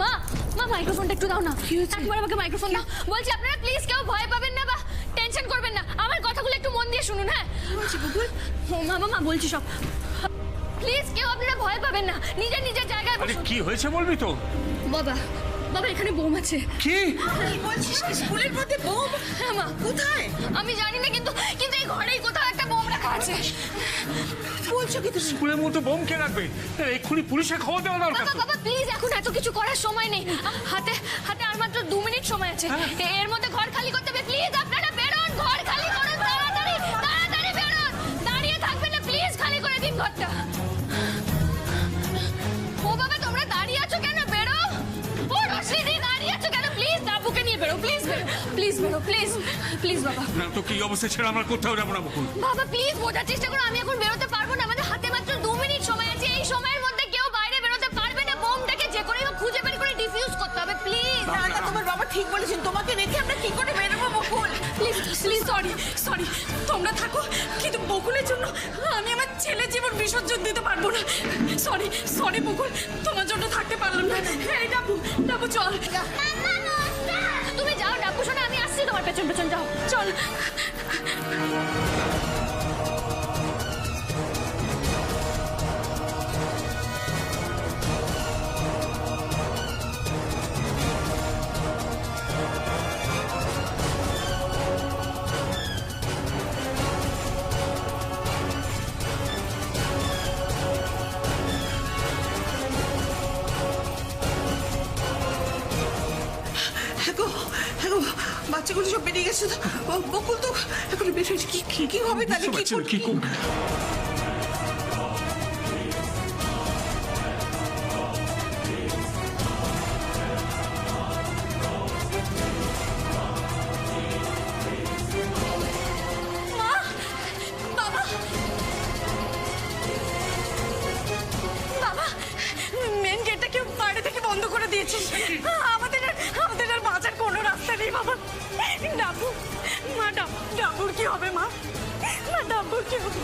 মা মা মাইক্রোফোনটা একটু দাও না। একবার আমাকে মাইক্রোফোন দাও। বলছি আপনারা প্লিজ কেউ ভয় পাবেন না বা টেনশন করবেন না, আমার কথাগুলো একটু মন দিয়ে শুনুন। হ্যাঁ বলছি বুবুল, মা বলছি সব। প্লিজ কেউ আপনারা ভয় পাবেন না, নিজের নিজের জায়গায় বসুন। কি হয়েছে বলবি তো? বাবা বাবা এখানে বোম আছে। কি বলছিস? স্কুলের মধ্যে বোম? হ্যাঁ মা। কোথায়? আমি জানি না, কিন্তু এই ঘরেই কোথাও একটা বোম রাখা আছে। বলছো কি তুমি? স্কুলের মধ্যে বোম কে রাখবে? এক্ষুনি পুলিশে খবর দেওয়া দরকার। বাবা বাবা প্লিজ, এখন এত কিছু করার সময় নেই। হাতে হাতে আর মাত্র 2 মিনিট সময় আছে। এর মধ্যে ঘর খালি করতে হবে। প্লিজ আপনারা বেরোন, ঘর খালি করুন তাড়াতাড়ি, তাড়াতাড়ি বেরোন। দাঁড়িয়ে থাকবেন না, প্লিজ খালি করে দিন ঘরটা। ও বাবা তোমরা দাঁড়িয়ে আছো কেন? বেরো। ও রশিদি দাঁড়িয়ে আছো কেন? প্লিজ ডাবুকে নিয়ে বেরো, প্লিজ বেরো, প্লিজ বেরো, প্লিজ প্লিজ বাবা। না তো কি অবস্থা ছেড়ে আমরা কোথাও যাবো না বকুল। বাবা প্লিজ বোঝার চেষ্টা করো, আমি এখন বেরোতে পারবো না। আমাদের হাতে মাত্র 2 মিনিট সময় আছে। এই সময়ের মধ্যে কেউ বাইরে বেরোতে পারবে না। বোমটাকে যে করেই হোক খুঁজে বের করে ডিফিউজ করতে হবে। প্লিজ না না, তোমার বাবা ঠিক বলেছেন, তোমাকে রেখে আমরা কি করে বেরোবো বকুল? প্লিজ প্লিজ সরি সরি, তোমরা থাকো, কিন্তু বকুলের জন্য আমি আমার ছেলের জীবন বিসর্জন দিতে পারবো না। সরি সরি বকুল, তোমার জন্য থাকতে পারলাম না। এই ডাবু ডাবু চল। তুমি যাও ডাব্বু শোনা, আমি আসছি তোমার পেছন পেছন। যাও চল। হ্যাঁ গো, বাচ্চাগুলো সব বেরিয়ে গেছে তো। বকুল তো এখন বের হয়েছে। কি হবে তাহলে? কি করবে? বাবা বাবা, মেন গেটটা কেউ বাইরে থেকে বন্ধ করে দিয়েছে। আমাদের আর বাঁচার কোনো রাস্তা নেই বাবা। ডাবু মা, ডাবুর কি হবে মা? ডাবুর কি হবে?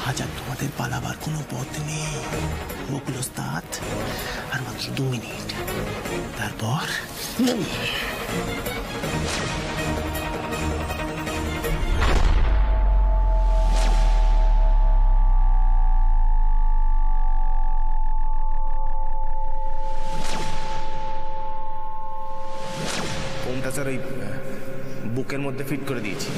আজ আর তোমাদের পালাবার কোনো পথ নেই। বকুল ওস্তাদ, আর মাত্র 2 মিনিট, তারপর বোমটা স্যার ওই বুকের মধ্যে ফিট করে দিয়েছি।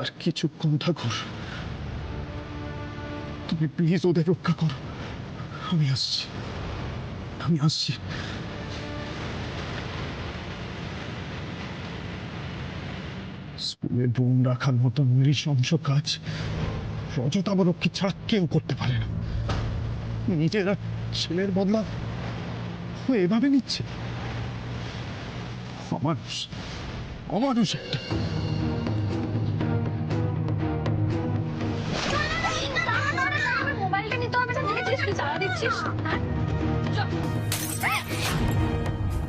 আর কিছুক্ষণ ঠাকুর, তুমি প্লিজ ওদের রক্ষা করো। আমি আসছি। স্কুলে বোম রাখার মতো নৃশংস কাজ রজতাবরক্ষী ছাড়া কেউ করতে পারে না। নিজেরা ছেলের বদলা এভাবে নিচ্ছে। অমানুষ একটা। মোবাইলটা নিতে হবে না, দেখেছিস তুই তারা দিচ্ছিস?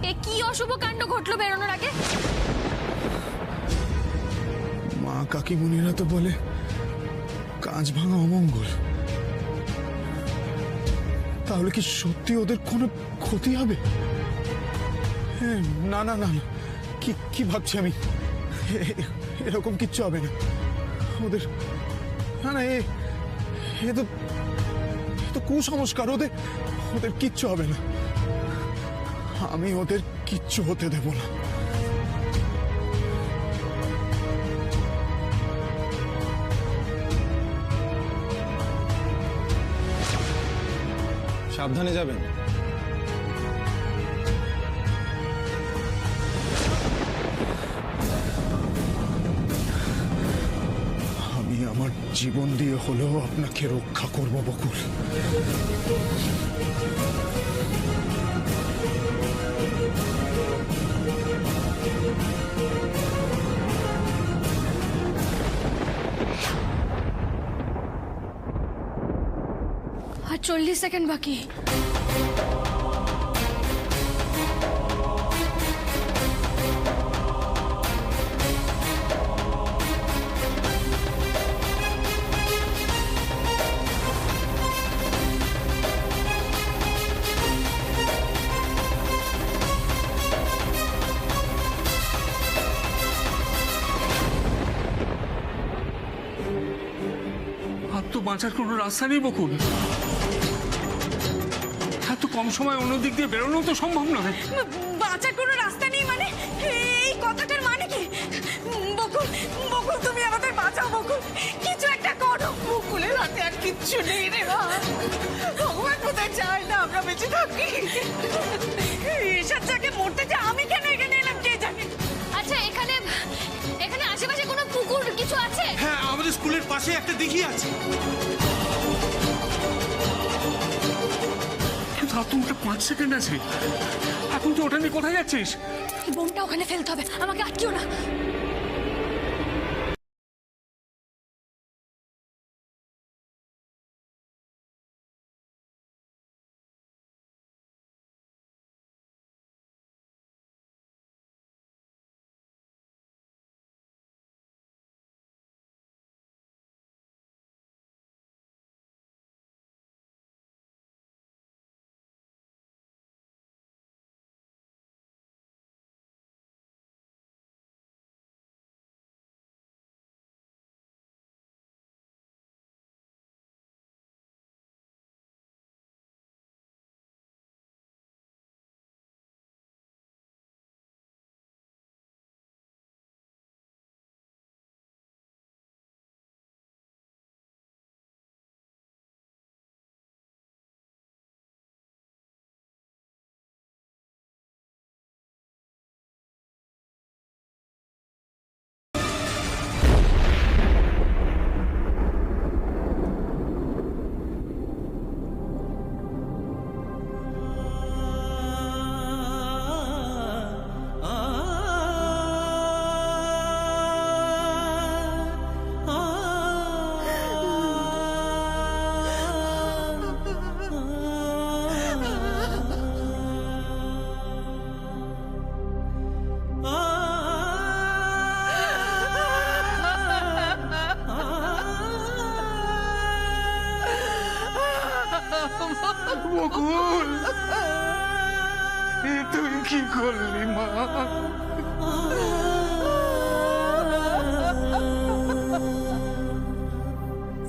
এ কি অশুভ কাণ্ড ঘটলো বেরোনোর আগে? মা কাকিমুনিরা তো বলে কাঁচ ভাঙা অমঙ্গল। তাহলে কি সত্যি ওদের কোনো ক্ষতি হবে? না না না না, কি ভাবছি আমি? এরকম কিচ্ছু হবে না ওদের। না না, এ তো কুসংস্কার। ওদের কিচ্ছু হবে না। আমি ওদের কিচ্ছু হতে দেব না। সাবধানে যাবেন। আমি আমার জীবন দিয়ে হলেও আপনাকে রক্ষা করব বকুল। আর 40 সেকেন্ড বাকি। আর তো বাঁচার কোনো রাস্তা নেই বকুল। এত কম সময় অন্য দিক দিয়ে বেরোনো তো সম্ভব নয়। বাঁচার কোনো রাস্তা নেই মানে? এই কথাটার মানে কি? বকুল, বকুল তুমি আমাদের বাঁচাও বকুল, কিছু একটা করো। বকুলের হাতে আর কিচ্ছু নেই রে মা। ভগবান কোথায় চায় না আমরা বেঁচে থাকি। ঈশার যাকে মরতে চায়, আমি কেন এখানে এলাম কে জানে। আচ্ছা, এখানে আশেপাশে কোনো পুকুর কিছু আছে? হ্যাঁ, আমাদের স্কুলের পাশে একটা দিঘি আছে। কিন্তু আর তো ওটা 5 সেকেন্ড আছে। এখন তো ওটা নিয়ে কোথায় যাচ্ছিস? এই বোমটা ওখানে ফেলতে হবে, আমাকে আটকিও না। বকুল, তুই কি করলি মা?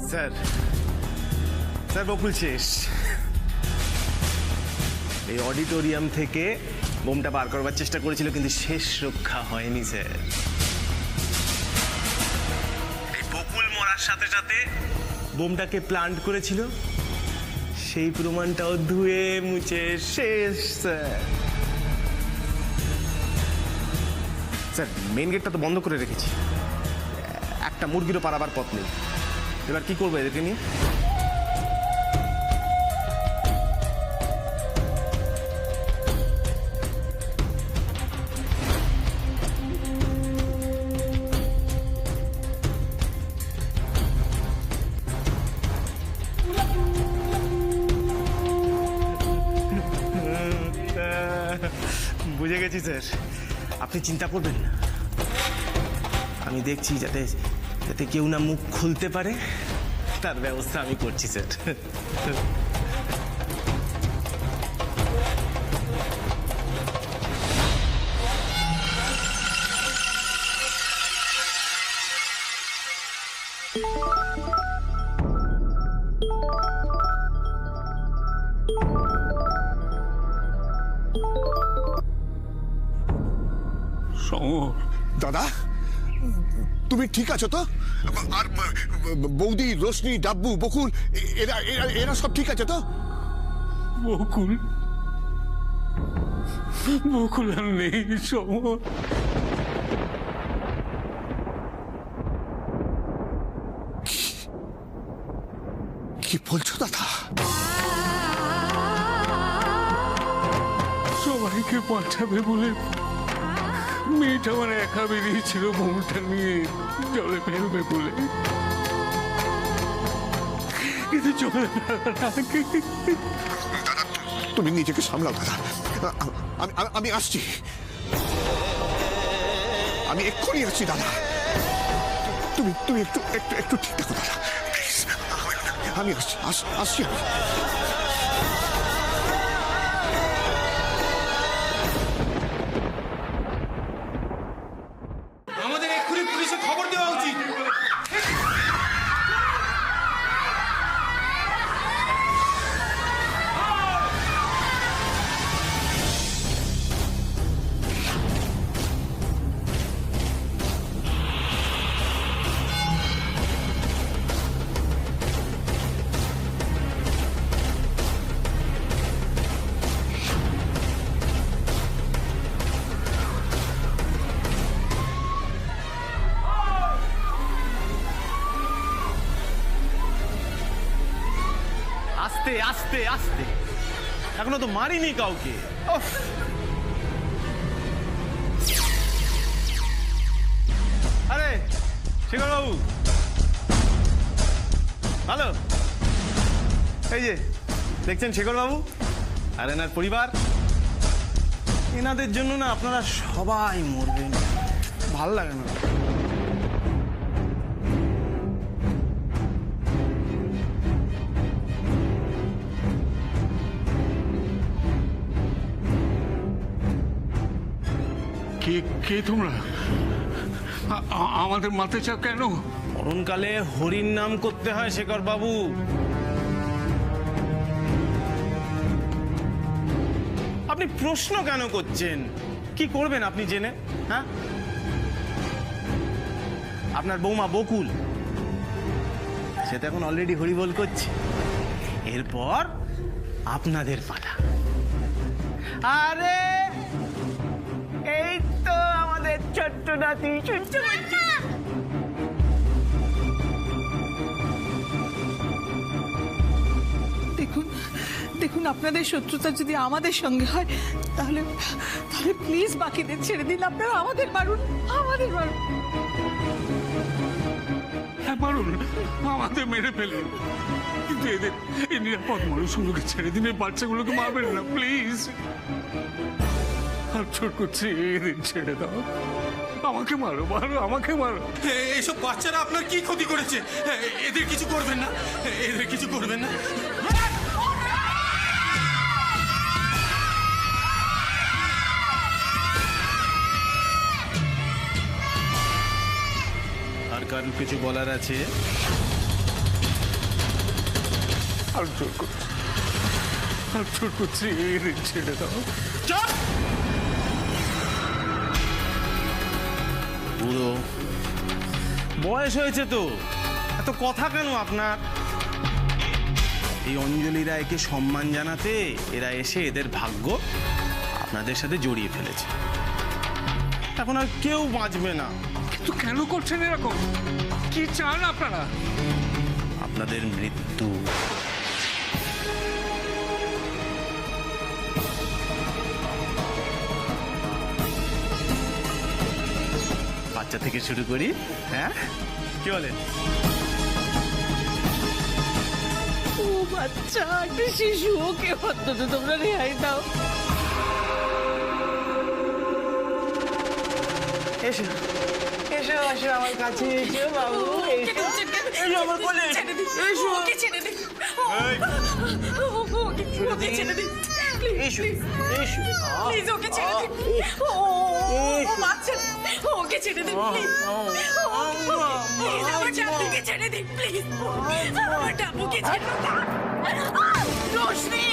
স্যার, বকুল শেষ। এই অডিটোরিয়াম থেকে বোমটা বার করবার চেষ্টা করেছিল, কিন্তু শেষ রক্ষা হয়নি স্যার। এই বকুল মরার সাথে সাথে বোমটাকে প্লান্ট করেছিল, সেই প্রমাণটাও ধুয়ে মুছে শেষ স্যার। স্যার, মেন গেটটা তো বন্ধ করে রেখেছি, একটা মুরগিরও পারাবার পথ নেই। এবার কি করবো এদেরকে নিয়ে? বুঝে গেছি স্যার, আপনি চিন্তা করবেন না, আমি দেখছি যাতে যাতে কেউ না মুখ খুলতে পারে তার ব্যবস্থা আমি করছি স্যার। সমর, দাদা তুমি ঠিক আছো তো? আর বৌদি, রোশনি, ডাব্বু, বকুল এরা এরা এরা সব ঠিক আছে তো? বকুল বকুল আর নেই সমর। কি বলছো দাদা? সবাইকে বাঁচাবে বলে মেয়েটা আমার একা বেরিয়েছিল বউটা নিয়ে জলে ফেলবে বলে, কিন্তু জলে ফেলার আগে তুমি নিজেকে সামলাও দাদা, আমি আসছি, আমি এক্ষুনি আসছি দাদা। তুমি তুমি একটু একটু একটু ঠিক থাকো দাদা, প্লিজ। আমি আসছি আসছি আমি। আমাদের এক্ষুনি পুলিশে খবর দেওয়া উচিত। আস্তে আস্তে আস্তে, এখনো তো মারিনি কাউকে। আরে শেখর বাবু, ভালো? এই যে দেখছেন শেখর বাবু আর এনার পরিবার, এনাদের জন্য না আপনারা সবাই মরবেন, ভাল লাগে না। কে কে তোমরা? আমাদের মারতে চাও কেন? মরণকালে হরির নাম করতে হয় শেখর বাবু। আপনি প্রশ্ন কেন করছেন? কি করবেন আপনি জেনে? হ্যাঁ, আপনার বৌমা বকুল সে তো এখন অলরেডি হরিবোল করছে, এরপর আপনাদের পালা। আরে এই তো আমাদের ছোট্ট নাতি শুনতে পাচ্ছি। দেখুন দেখুন, আপনাদের শত্রুতা যদি আমাদের সঙ্গে হয় তাহলে তাহলে প্লিজ বাকিদের ছেড়ে দিন, আপনারা আমাদের মারুন, আমাদের মারুন। হ্যাঁ মারুন, আমাদের মেরে ফেলুন, কিন্তু এদের এই নিরাপদ মানুষগুলোকে ছেড়ে দিন, এই বাচ্চাগুলোকে মারবেন না প্লিজ। আর ছোট করছি, এদের ছেড়ে দাও, আমাকে মারো মারো, আমাকে মারো। এইসব বাচ্চারা আপনার কি ক্ষতি করেছে? এদের কিছু করবেন না, এদের কিছু করবেন না। আর কারণ কিছু বলার আছে? আর জোর করছি, আর জোর করছি, এদের ছেড়ে দাও। চল। বুড়ো বয়স হয়েছে তো, এত কথা কেন আপনার? এই অঞ্জলি রায়কে সম্মান জানাতে এরা এসে এদের ভাগ্য আপনাদের সাথে জড়িয়ে ফেলেছে, এখন আর কেউ বাঁচবে না। কিন্তু কেন করছেন এরকম? কি চান আপনারা? আপনাদের মৃত্যু। বাচ্চা থেকে শুরু করি, হ্যাঁ কি বলেন? ও বাচ্চা, একটা শিশু, ওকে অন্তত তোমরা রেহাই দাও। এসো এসো এসো আমার কাছে এসো বাবু এসো এসো আমার কোলে এসো ওকে ছেড়ে দিন ওকে ছেড়ে দিন এসো এসো প্লিজ ওকে ছেড়ে দিন ও বাচ্চা ওকে ছেড়ে দিন প্লিজ আমার ডাবুকে ছেড়ে দিন প্লিজ আমার ডাবুকে ছেড়ে দিন রোশনি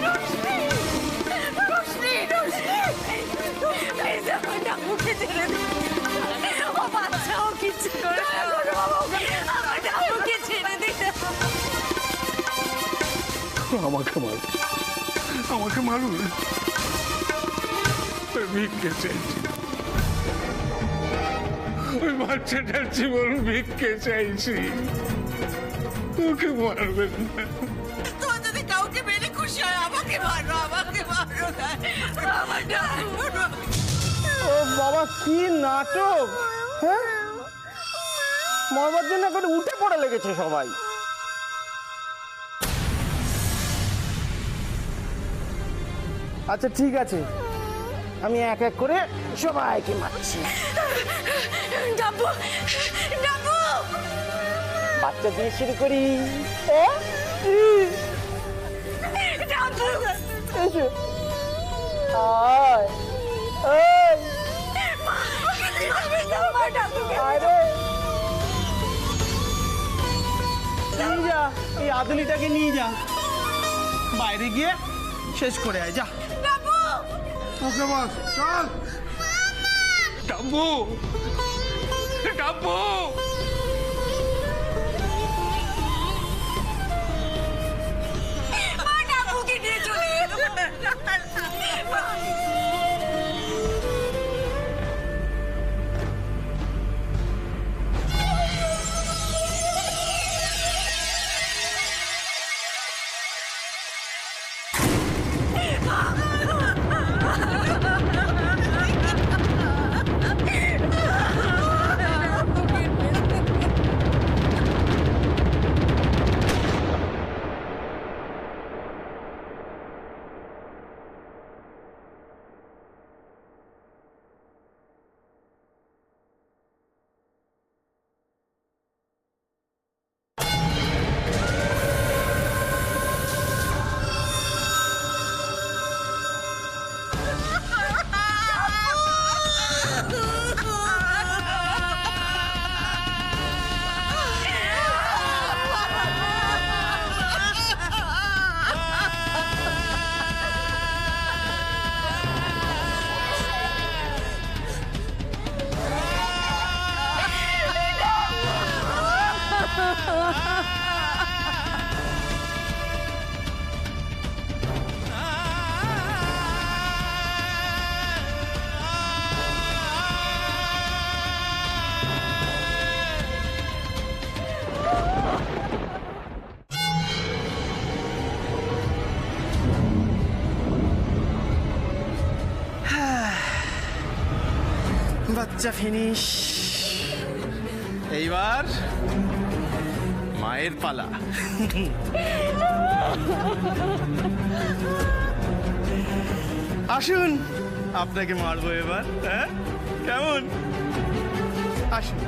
রোশনি রোশনি রোশনি প্লিজ আমার ডাবুকে ছেড়ে দিন ও বাচ্চা ও কিছু করে আমার ডাবুকে ছেড়ে দিন আমাকে মারুন, আমাকে মারুন। ভিক্ষে চাইছি, ওই বাচ্চাটার জীবন ভিক্ষে চাইছি, ওকে মারবেন না। তোমার যদি কাউকে মেরে খুশি হয় আমাকে মারো আমার ডাবু। ও বাবা কি নাটক, হ্যাঁ মরবার জন্য এখন উঠে পড়ে লেগেছে সবাই। আচ্ছা ঠিক আছে, আমি এক এক করে সবাইকে মারছি। ডাবু ডাবু বাচ্চা দিয়ে শুরু করি। ডাবু এসো আয় এই আমার ডাবুকে আরে নিয়ে যা, এই আদুলিটাকে নিয়ে যা, বাইরে গিয়ে শেষ করে আয় যা। ওকে বস, চল। ডাব্বু, ডাব্বু। ডাবুকে নিয়ে চলে বাচ্চা ফিনিশ, এইবার মায়ের পালা। আসুন, আপনাকে মারবো এবার, হ্যাঁ কেমন? আসুন।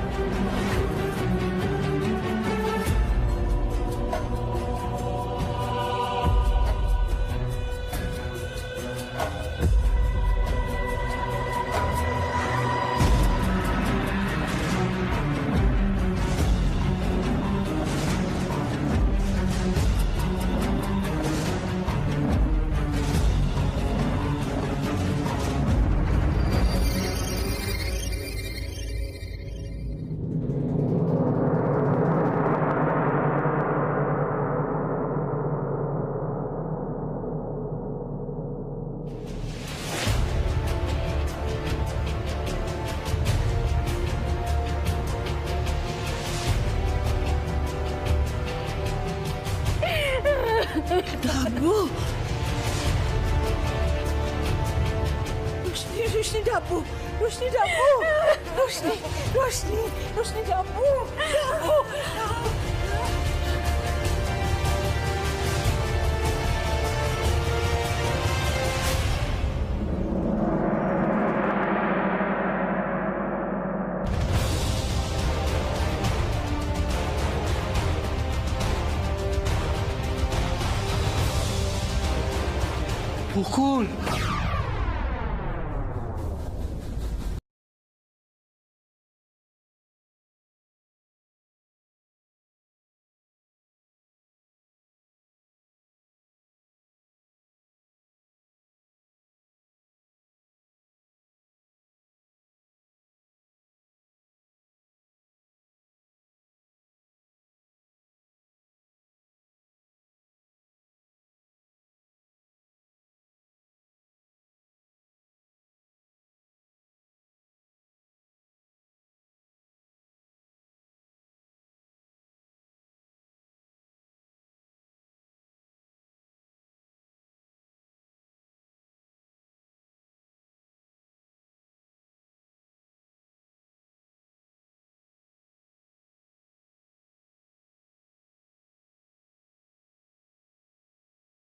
ডাবু, রোশনি রোশনি ডাবু, রোশনি ডাবু, রোশনি রোশনি রোশনি ডাবু, ডাবু। বকুল